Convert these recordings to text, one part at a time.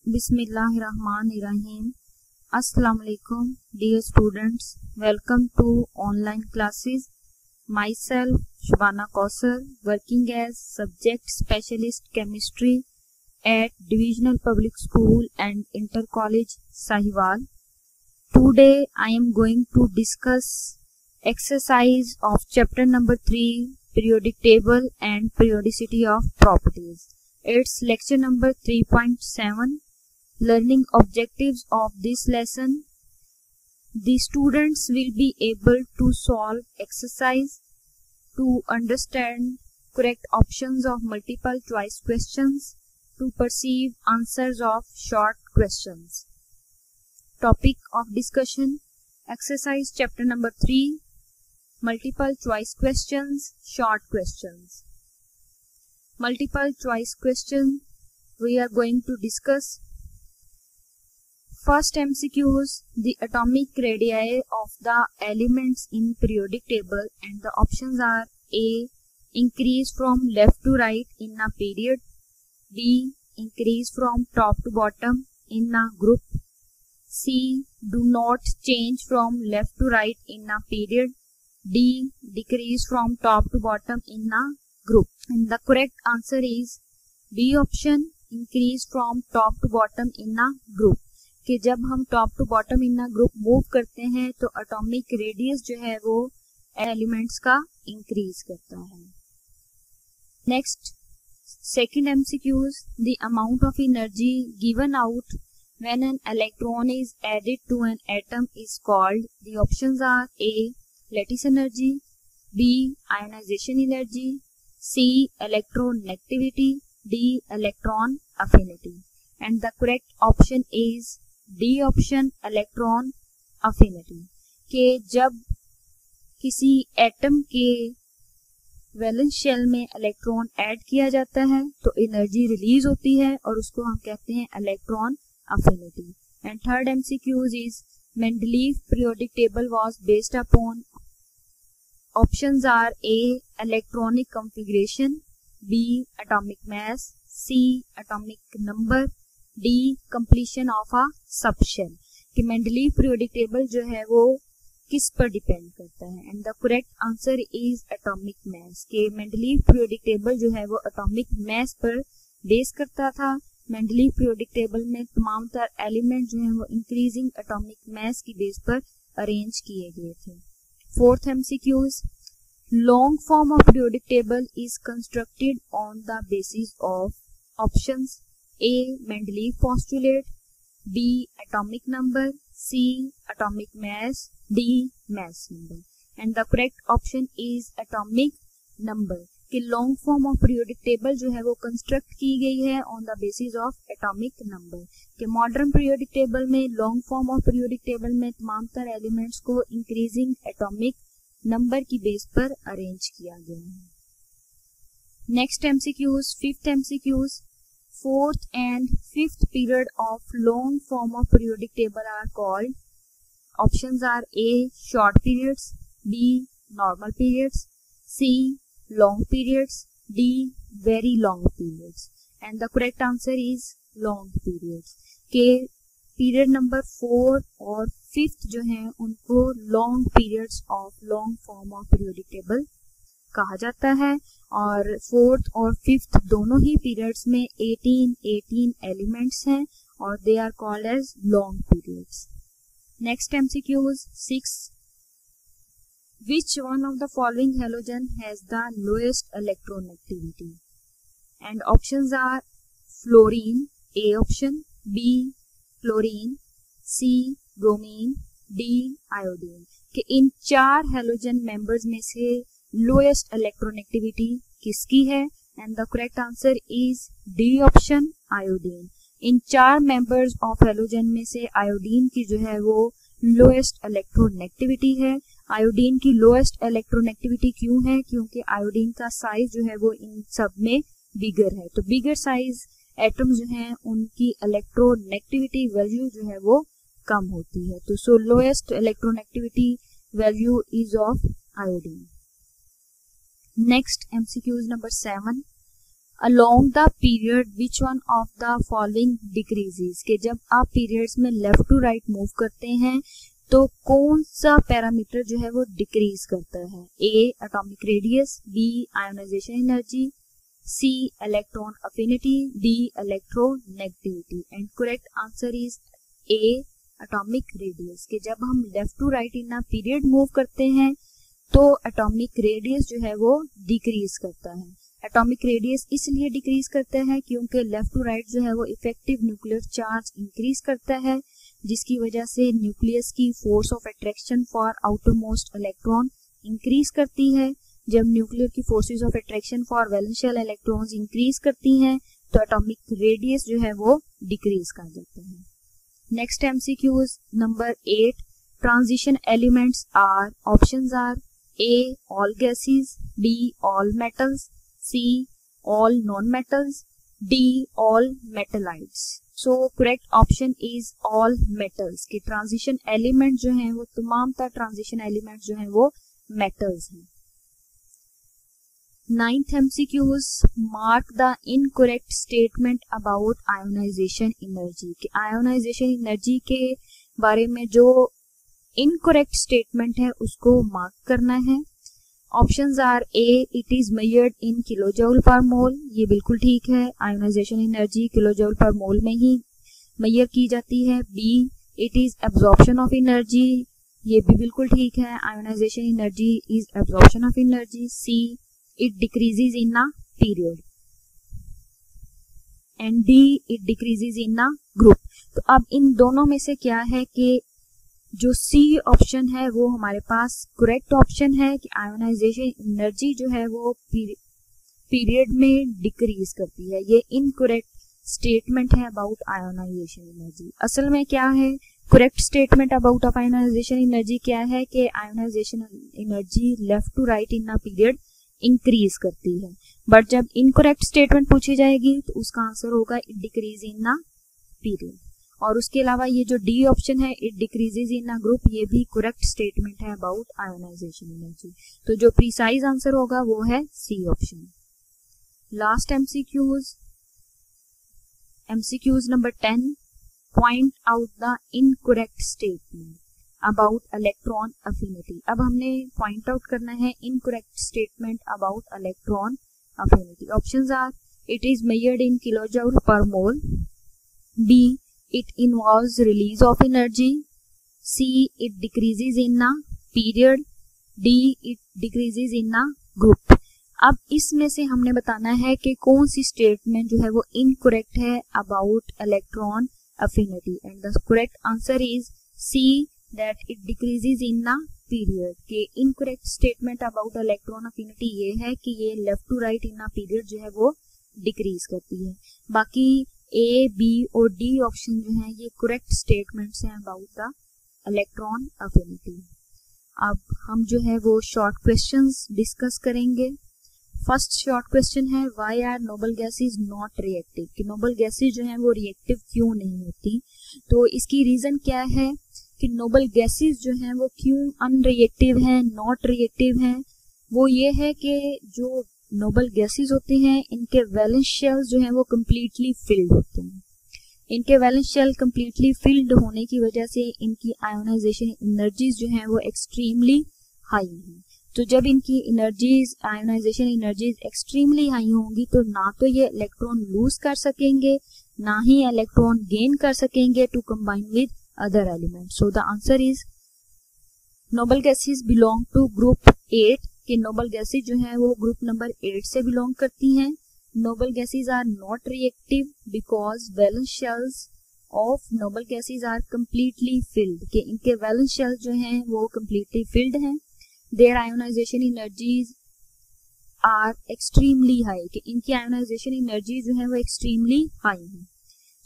Bismillahirrahmanirrahim. Assalamu alaikum, dear students. Welcome to online classes. Myself, Shabana Kausar, working as subject specialist chemistry at Divisional Public School and Inter College, Sahiwal. Today I am going to discuss exercise of chapter number 3, periodic table and periodicity of properties. It's lecture number 3.7. Learning objectives of this lesson. The students will be able to solve exercise, to understand correct options of multiple choice questions, to perceive answers of short questions. Topic of discussion: exercise chapter number 3, multiple choice questions, short questions. Multiple choice question we are going to discuss. First MCQs, the atomic radii of the elements in periodic table, and the options are A. Increase from left to right in a period. B. Increase from top to bottom in a group. C. Do not change from left to right in a period. D. Decrease from top to bottom in a group. And the correct answer is B option, increase from top to bottom in a group. कि जब हम top to bottom in a group move करते हैं तो atomic radius जो है वो elements का इंक्रीज करता है. Next second MCQs, the amount of energy given out when an electron is added to an atom is called. The options are A. Lattice energy, B. Ionization energy, C. Electronegativity, D. Electron affinity. And the correct option is D option, electron affinity. के जब किसी atom के valence shell में electron add किया जाता है तो energy release होती है और उसको हम कहते हैं electron affinity. And third MCQs is Mendeleev periodic table was based upon. Options are A. Electronic configuration, B. Atomic mass, C. Atomic number, D. Completion of a subshell. कि मेंडलीव पीरियोडिक टेबल जो है वो किस पर depend करता है. And the correct answer is atomic mass. के Mendeleev periodic table जो है वो एटॉमिक मास पर बेस करता था. मेंडलीव पीरियोडिक टेबल में तमाम तर एलिमेंट जो है वो इंक्रीजिंग एटॉमिक मास की बेस पर अरेंज किए गए थे. Fourth MCQs, long form of periodic table is constructed on the basis of. Options A. Mendeleev postulate, B. Atomic number, C. Atomic mass, D. Mass number. And the correct option is atomic number. कि long form of periodic table जो है वो construct की गई है on the basis of atomic number. कि modern periodic table में, long form of periodic table में तमाम तर एलिमेंट्स को इंक्रीजिंग एटॉमिक नंबर की बेस पर अरेंज किया गया है. Next MCQs, fifth MCQs. Fourth and fifth period of long form of periodic table are called. Options are A. Short periods, B. Normal periods, C. Long periods, D. Very long periods. And the correct answer is long periods. के period number 4 और 5th जो है उनको long periods of long form of periodic table कहा जाता है. और 4th और 5th दोनों ही पीरियड्स में 18 एलिमेंट्स हैं और they are called as long periods. Next MCQs 6. Which one of the following halogen has the lowest electronegativity. And options are fluorine, A option, B. Fluorine, C. Bromine, D. Iodine. कि इन 4 halogen members में से lowest electronegativity किसकी है. And the correct answer is D option, iodine. In 4 members of halogen में से iodine की जो है वो लोएस्ट इलेक्ट्रोनेगेटिविटी है. आयोडीन की लोएस्ट इलेक्ट्रोनेगेटिविटी क्यों है? क्योंकि आयोडीन का साइज जो है वो इन सब में बिगर है. तो बिगर साइज एटम जो हैं उनकी इलेक्ट्रोनेगेटिविटी वैल्यू जो है वो कम होती है. तो so lowest electronegativity value is of iodine. Next MCQ is number 7. Along the period which one of the following decreases, कि जब आप पीरियड्स में लेफ्ट टू राइट मूव करते हैं तो कौन सा पैरामीटर जो है वो डिक्रीज करता है? A atomic radius, B ionization energy, C electron affinity, D electronegativity. And correct answer is A atomic radius, कि जब हम left to right in a period move करते हैं तो एटॉमिक रेडियस जो है वो डिक्रीज करता है। एटॉमिक रेडियस इसलिए डिक्रीज करता है क्योंकि लेफ्ट टू राइट जो है वो इफेक्टिव न्यूक्लियर चार्ज इंक्रीज करता है, जिसकी वजह से न्यूक्लियस की force of attraction for outer most electron increase करती है। जब न्यूक्लियर की forces of attraction for valence shell electrons increase करती हैं तो एटॉमिक रेडियस जो है वो डिक्रीज कर जाता है। Next MCQs number 8, transition elements are, options are A all gases, B all metals, C all non metals, D all metalloids. So correct option is all metals, कि ट्रांजिशन एलिमेंट जो हैं वो तमाम ट्रांजिशन एलिमेंट जो हैं वो metals हैं। 9th MCQs, mark the incorrect statement about ionization energy, कि आयोनाइजेशन एनर्जी के बारे में जो इनकरेक्ट स्टेटमेंट है उसको मार्क करना है। Options are A it is measured in kilojoule per mole, ये बिल्कुल ठीक है, आयोनाइजेशन एनर्जी किलोजूल पर मोल में ही मेजर की जाती है। B it is absorption of energy, ये भी बिल्कुल ठीक है, ionization energy is absorption of energy. C it decreases in a period, and D it decreases in a group. तो अब इन दोनों में से क्या है कि जो सी ऑप्शन है वो हमारे पास करेक्ट ऑप्शन है, कि आयोनाइजेशन एनर्जी जो है वो पीरियड में डिक्रीज करती है। ये इनकरेक्ट स्टेटमेंट है अबाउट आयोनाइजेशन एनर्जी। असल में क्या है correct statement about of ionization energy क्या है कि ionization energy left to right in a period increase करती है, बट जब इनकरेक्ट स्टेटमेंट पूछी जाएगी तो उसका आंसर होगा it decrease in a period. और उसके अलावा ये जो डी ऑप्शन है it decreases in a group, ये भी करेक्ट स्टेटमेंट है अबाउट आयोनाइजेशन एनर्जी। तो जो प्रिसाइज आंसर होगा वो है C option. Last MCQs number 10, point out the incorrect statement about electron affinity. अब हमने पॉइंट आउट करना है incorrect statement about electron affinity. Options are it is measured in kilojoule per mole, B it involves release of energy, C it decreases in a period, D it decreases in a group। अब इसमें से हमने बताना है कि कौन सी statement जो है वो इनकरेक्ट है about electron affinity, and the correct answer is C that it decreases in a period। के incorrect statement about electron affinity ये है कि ये left to right in a period जो है वो डिक्रीज करती है। बाकी ए, बी और डी ऑप्शन जो है ये करेक्ट स्टेटमेंट्स हैं अबाउट द इलेक्ट्रॉन अफिनिटी। अब हम जो है वो शॉर्ट क्वेश्चंस डिस्कस करेंगे। फर्स्ट शॉर्ट क्वेश्चन है why are noble gases not reactive, कि नोबल गैसेस जो है वो रिएक्टिव क्यों नहीं होती। तो इसकी रीजन क्या है कि नोबल गैसेस जो है वो क्यों अनरिएक्टिव हैं, नॉट रिएक्टिव हैं। वो ये है कि जो नोबल गैसेस होते हैं इनके वैलेंस शेल्स जो हैं वो कम्प्लीटली फिल्ड होते हैं। इनके वैलेंस शेल कम्प्लीटली फिल्ड होने की वजह से इनकी आयोनाइजेशन एनर्जीज जो हैं वो एक्सट्रीमली हाई हैं। तो जब इनकी energies ionization energies extremely high होंगी तो ना तो ये इलेक्ट्रॉन लूज कर सकेंगे ना ही इलेक्ट्रॉन गेन कर सकेंगे to combine with other element. So the answer is noble gases belong to group 8, कि नोबल गैसेस जो है वो ग्रुप नंबर 8 से बिलोंग करती हैं। Noble gases are not reactive because valence shells of noble gases are completely filled, कि इनके valence shells जो हैं वो कंप्लीटली फिल्ड हैं। Their ionization energies are extremely high, कि इनकी आयोनाइजेशन एनर्जी जो है वो एक्सट्रीमली हाई है।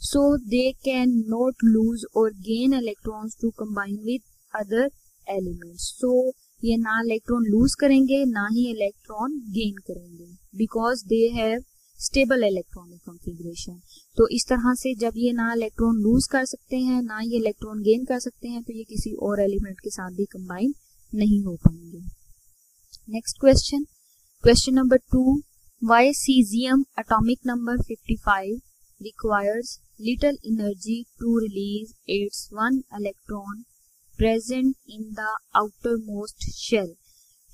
So they can not lose और gain electrons to combine with other elements. So ये ना इलेक्ट्रॉन लूज करेंगे ना ही इलेक्ट्रॉन गेन करेंगे because they have stable electronic configuration. तो इस तरह से जब ये ना इलेक्ट्रॉन लूज कर सकते हैं ना ये इलेक्ट्रॉन गेन कर सकते हैं तो ये किसी और एलिमेंट के साथ भी कंबाइन नहीं हो पाएंगे। Next question, question number 2, Why cesium atomic number 55 requires little energy to release its one electron present in the outermost shell?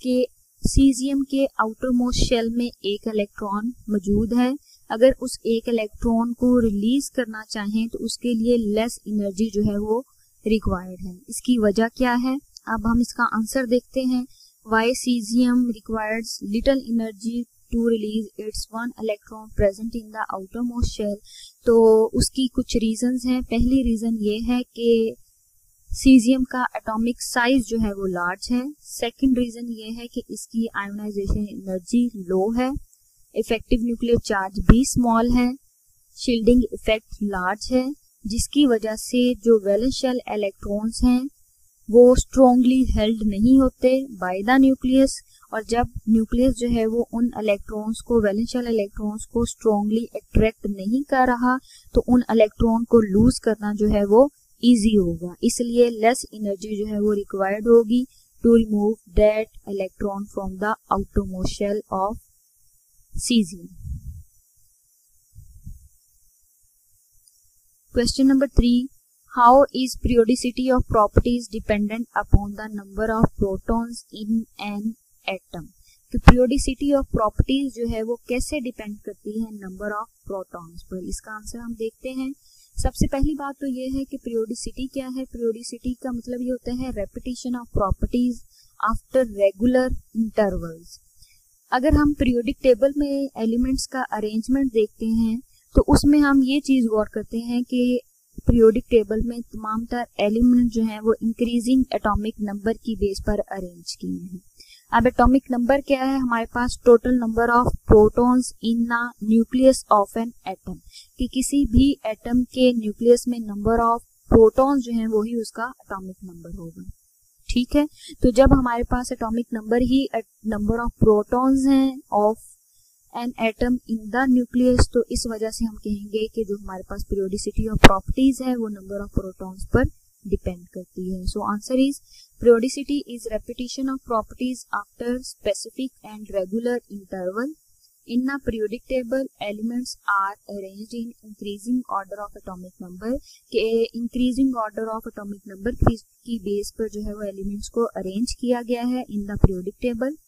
के सीजियम के आउटरमोस्ट शेल में एक इलेक्ट्रॉन मौजूद है, अगर उस एक इलेक्ट्रॉन को रिलीज करना चाहें तो उसके लिए लेस एनर्जी जो है वो रिक्वायर्ड है। इसकी वजह क्या है, अब हम इसका आंसर देखते हैं। Why cesium requires little energy to release its one electron present in the outermost shell, तो उसकी कुछ रीजंस हैं। पहली रीजन ये है कि सीजियम का एटॉमिक साइज जो है वो लार्ज है। सेकंड रीजन ये है कि इसकी आयोनाइजेशन एनर्जी लो है, इफेक्टिव न्यूक्लियर चार्ज भी स्मॉल है, शील्डिंग इफेक्ट लार्ज है, जिसकी वजह से जो वैलेंस शेल इलेक्ट्रॉन्स हैं वो स्ट्रॉन्गली हेल्ड नहीं होते बाय द न्यूक्लियस, और जब न्यूक्लियस जो है वो उन इलेक्ट्रॉन्स को, वैलेंस शेल इलेक्ट्रॉन्स को स्ट्रॉन्गली अट्रैक्ट नहीं कर रहा तो उन इलेक्ट्रॉन को लूज करना जो है वो इजी होगा, इसलिए लेस एनर्जी जो है वो रिक्वायर्ड होगी to remove that electron from the outermost shell of cesium. Question number 3, how is periodicity of properties dependent upon the number of protons in an atom? कि periodicity of properties जो है वो कैसे depend करती है number of protons पर, इसका answer हम देखते हैं। सबसे पहली बात तो ये है कि periodicity क्या है। periodicity का मतलब ये होता है repetition of properties after regular intervals। अगर हम periodic table में एलिमेंट्स का अरेंजमेंट देखते हैं तो उसमें हम ये चीज गौर करते हैं कि periodic टेबल में तमाम तर एलिमेंट जो हैं वो इंक्रीजिंग एटॉमिक नंबर की बेस पर अरेंज किए हैं। अब एटॉमिक नंबर क्या है, हमारे पास total number of protons in the nucleus of an atom, कि किसी भी एटम के न्यूक्लियस में नंबर ऑफ प्रोटॉन्स जो हैं वही उसका एटॉमिक नंबर होगा। ठीक है, तो जब हमारे पास एटॉमिक नंबर ही नंबर ऑफ प्रोटॉन्स हैं of an atom in the nucleus, तो इस वजह से हम कहेंगे कि जो हमारे पास periodicity ऑफ प्रॉपर्टीज है वो नंबर ऑफ प्रोटॉन्स पर डिपेंड करती है। सो answer is periodicity is repetition of properties after specific and regular interval. In a periodic table, elements are arranged in increasing order of atomic number, के increasing order of atomic number की base पर जो है वो elements को arrange किया गया है in the periodic table.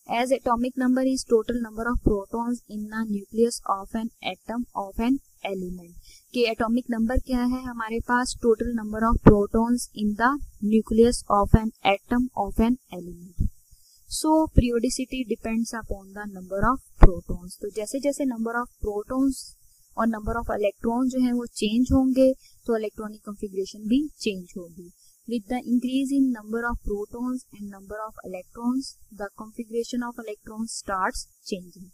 As atomic number is total number of protons in the nucleus of an atom of an element. कि एटॉमिक नंबर क्या है, हमारे पास total number of protons in the nucleus of an atom of an element. So periodicity depends upon the number of protons. तो जैसे जैसे number of protons और number of electron जो है वो चेंज होंगे तो इलेक्ट्रॉनिक कॉन्फ़िगरेशन भी चेंज होगी। With the increase in number of protons and number of electrons, the configuration of electrons starts changing.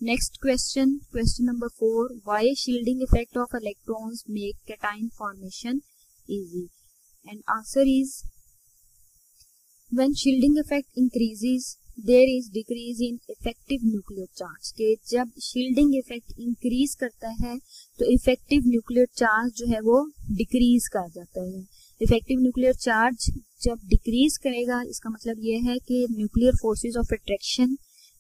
Next question, question number 4. Why shielding effect of electrons make cation formation easy? And answer is, when shielding effect increases, there is decrease in effective nuclear charge. के जब shielding effect increase करता है तो effective nuclear charge जो है वो decrease कर जाता है। इफेक्टिव न्यूक्लियर चार्ज जब डिक्रीज करेगा इसका मतलब ये है कि nuclear forces of attraction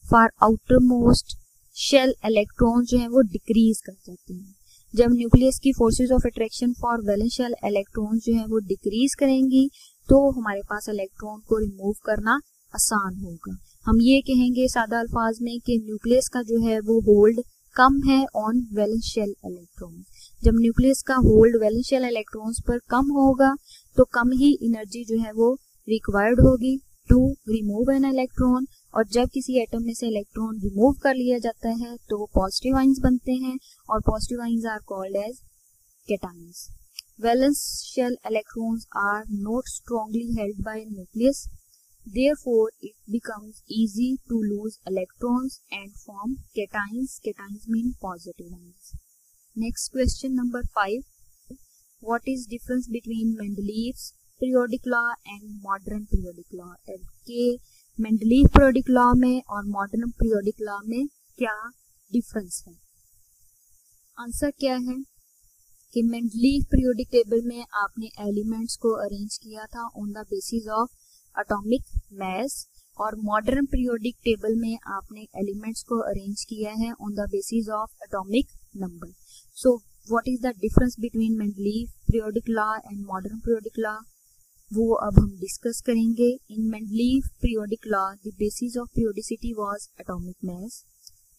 for outer most shell electron जो है वो डिक्रीज कर जाते हैं। जब न्यूक्लियस की forces of attraction for valence shell electron जो है वो डिक्रीज करेंगी तो हमारे पास इलेक्ट्रॉन को रिमूव करना आसान होगा। हम ये कहेंगे सादा अल्फाज में कि न्यूक्लियस का जो है वो होल्ड कम है ऑन वैलेंस शेल इलेक्ट्रॉन। जब न्यूक्लियस का होल्ड वैलेंस शेल इलेक्ट्रॉन्स पर कम होगा तो कम ही एनर्जी जो है वो रिक्वायर्ड होगी टू रिमूव एन इलेक्ट्रॉन, और जब किसी एटम में से इलेक्ट्रॉन रिमूव कर लिया जाता है तो वो पॉजिटिव आयंस बनते हैं और positive ions are called as cations. Valence shell electrons are not strongly held by nucleus, therefore it becomes easy to lose electrons and form cations. Cations mean positive ions. Next question number 5. What is difference between Mendeleev's periodic law and modern periodic law? के Mendeleev periodic law में और modern periodic law में क्या difference है? Answer क्या है कि Mendeleev periodic table में आपने एलिमेंट्स को अरेंज किया था on the basis of atomic mass, और मॉडर्न पीरियोडिक टेबल में आपने एलिमेंट्स को अरेंज किया है on the basis of atomic number. So what is the difference between Mendeleev periodic law and modern periodic law, वो अब हम डिस्कस करेंगे. In Mendeleev periodic law the basis of periodicity was atomic mass,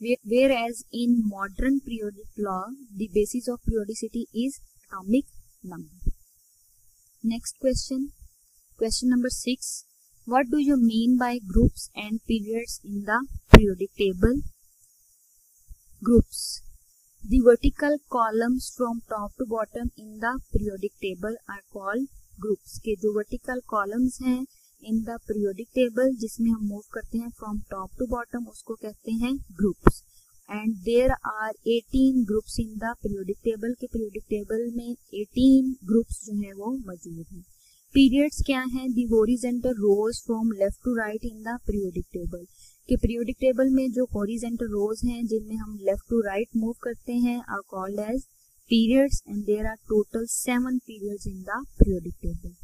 whereas in modern periodic law the basis of periodicity is atomic number. Next question number 6. What do you mean by groups and periods in the periodic table? Groups. The vertical columns from top to bottom in the periodic table are called groups. के जो vertical columns हैं इन the periodic table जिसमें हम move करते हैं from top to bottom, उसको कहते हैं groups. And there are 18 groups in the periodic table. के पीरियोडिक टेबल में 18 ग्रुप्स जो है वो मौजूद हैं. पीरियड्स क्या हैं? The horizontal rows from left to right in the periodic table. के पीरियोडिक टेबल में जो हॉरिजॉन्टल रोज हैं जिनमें हम लेफ्ट टू राइट मूव करते हैं are called as periods, and there are total 7 periods in the periodic table.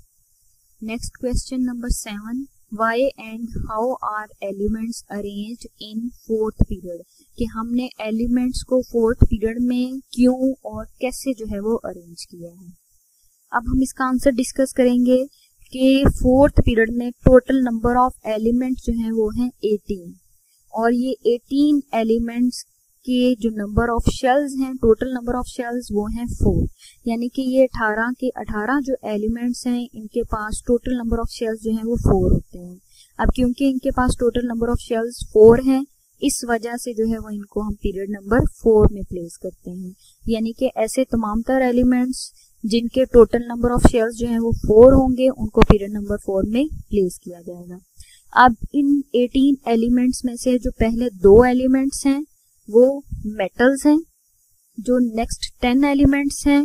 Next question number 7. Why and how are elements arranged in fourth period? कि हमने elements को fourth period में क्यों और कैसे जो है वो अरेंज किया है. अब हम इसका आंसर डिस्कस करेंगे कि फोर्थ पीरियड में टोटल नंबर ऑफ एलिमेंट्स जो हैं वो हैं 18, और ये 18 एलिमेंट्स के जो नंबर ऑफ शेल्स हैं, टोटल नंबर ऑफ शेल्स वो हैं 4. यानी कि ये 18 के 18 जो एलिमेंट्स हैं इनके पास टोटल नंबर ऑफ शेल्स जो हैं वो 4 होते हैं. अब क्योंकि इनके पास टोटल नंबर ऑफ शेल्स 4 हैं, इस वजह से जो है वो इनको हम पीरियड नंबर 4 में प्लेस करते हैं. यानी कि ऐसे तमाम तर एलिमेंट्स जिनके टोटल नंबर ऑफ शेल्स जो हैं वो 4 होंगे उनको पीरियड नंबर 4 में प्लेस किया जाएगा. अब इन 18 एलिमेंट्स में से जो पहले 2 एलिमेंट्स हैं वो मेटल्स हैं, जो नेक्स्ट 10 एलिमेंट्स हैं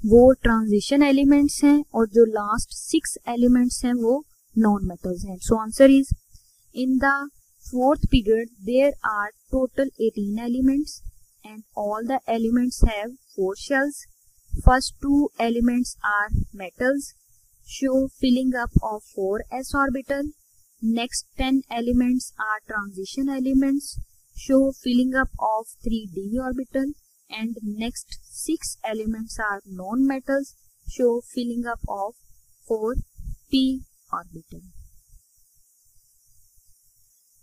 वो ट्रांजिशन एलिमेंट्स हैं, और जो लास्ट 6 एलिमेंट्स हैं वो नॉन मेटल्स हैं. So answer is in the fourth period there are total 18 elements and all the elements have 4 shells. First 2 elements are metals, show filling up of 4s orbital. Next 10 elements are transition elements, show filling up of 3d orbital, and next 6 elements are non-metals, show filling up of 4p orbital.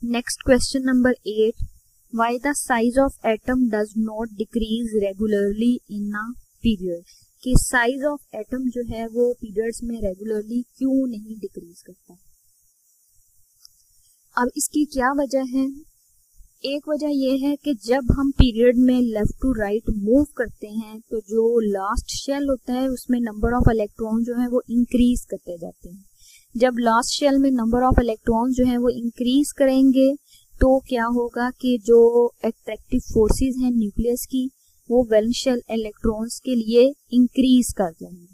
Next question number 8. Why the size of atom does not decrease regularly in a period? कि size of atom जो है वो periods में regularly क्यों नहीं decrease करता. अब इसकी क्या वजह है? एक वजह यह है कि जब हम पीरियड में लेफ्ट टू राइट मूव करते हैं तो जो लास्ट शेल होता है उसमें नंबर ऑफ इलेक्ट्रॉन जो है वो इंक्रीज करते जाते हैं. जब लास्ट शेल में नंबर ऑफ इलेक्ट्रॉन जो है वो इंक्रीज करेंगे तो क्या होगा कि जो अट्रैक्टिव फोर्सेस हैं न्यूक्लियस की वो वैलेंस शेल इलेक्ट्रॉन्स के लिए इंक्रीज कर जाएंगे.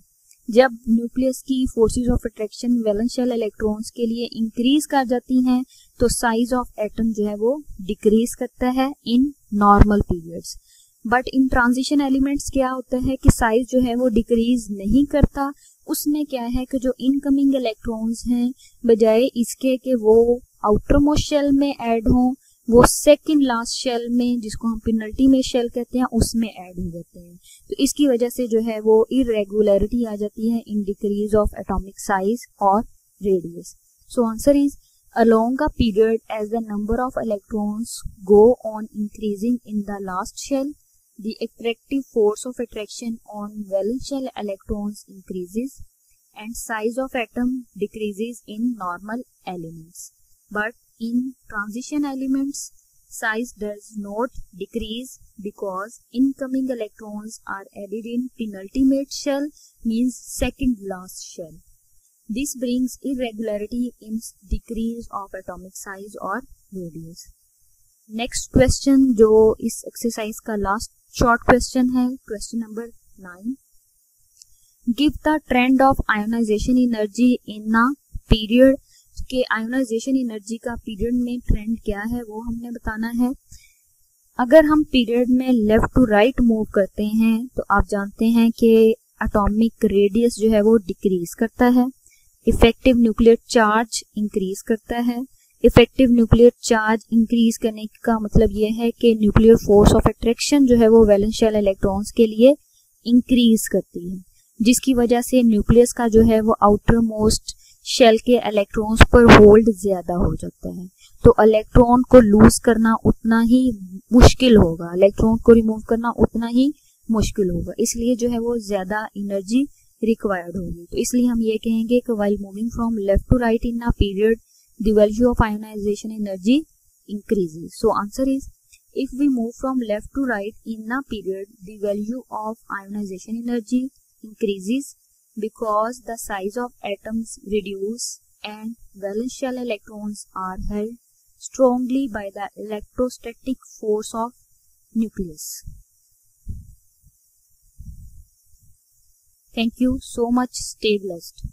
जब न्यूक्लियस की forces of attraction valence shell electrons के लिए इंक्रीज कर जाती हैं तो साइज ऑफ एटम जो है वो डिक्रीज करता है in normal periods. But in transition elements क्या होता है कि साइज जो है वो डिक्रीज नहीं करता. उसमें क्या है कि जो इनकमिंग इलेक्ट्रॉन्स हैं बजाय इसके कि वो आउटर मोस्ट शेल में ऐड हों वो सेकंड लास्ट शेल में जिसको हम पेनल्टी में शेल कहते हैं उसमें ऐड हो जाते हैं. तो इसकी वजह से जो है वो इरेगुलरिटी आ जाती है in decrease of atomic size और radius. So answer is along a period as the number of electrons go on increasing in the last shell, the attractive force of attraction on valence shell electrons increases and size of atom decreases in normal elements. But in transition elements, size does not decrease because incoming electrons are added in penultimate shell, means second last shell. This brings irregularity in decrease of atomic size or radius. Next question जो इस exercise का last short question है, question number 9. Give the trend of ionization energy in a period. के ionisation energy का period में trend क्या है वो हमने बताना है. अगर हम पीरियड में लेफ्ट टू राइट मूव करते हैं तो आप जानते हैं कि एटॉमिक रेडियस जो है वो डिक्रीज करता है, इफेक्टिव न्यूक्लियर चार्ज इंक्रीज करता है, इफेक्टिव न्यूक्लियर चार्ज इंक्रीज करने का मतलब ये है कि न्यूक्लियर फोर्स ऑफ अट्रैक्शन जो है वो वैलेंस शेल इलेक्ट्रॉन्स के लिए इंक्रीज करती है, जिसकी वजह से न्यूक्लियस का जो है वो आउटर मोस्ट शेल के इलेक्ट्रॉन्स पर होल्ड ज्यादा हो जाता है। तो इलेक्ट्रॉन को लूज करना उतना ही मुश्किल होगा, इलेक्ट्रॉन को रिमूव करना उतना ही मुश्किल होगा, इसलिए जो है वो ज्यादा एनर्जी रिक्वायर्ड होगी। तो इसलिए हम ये कहेंगे कि while moving from left to right in a period the value of ionization energy increases. So answer is, if we move from left to right in a period, the value of ionization energy increases because the size of atoms reduce and valence shell electrons are held strongly by the electrostatic force of nucleus. Thank you so much. Stay blessed.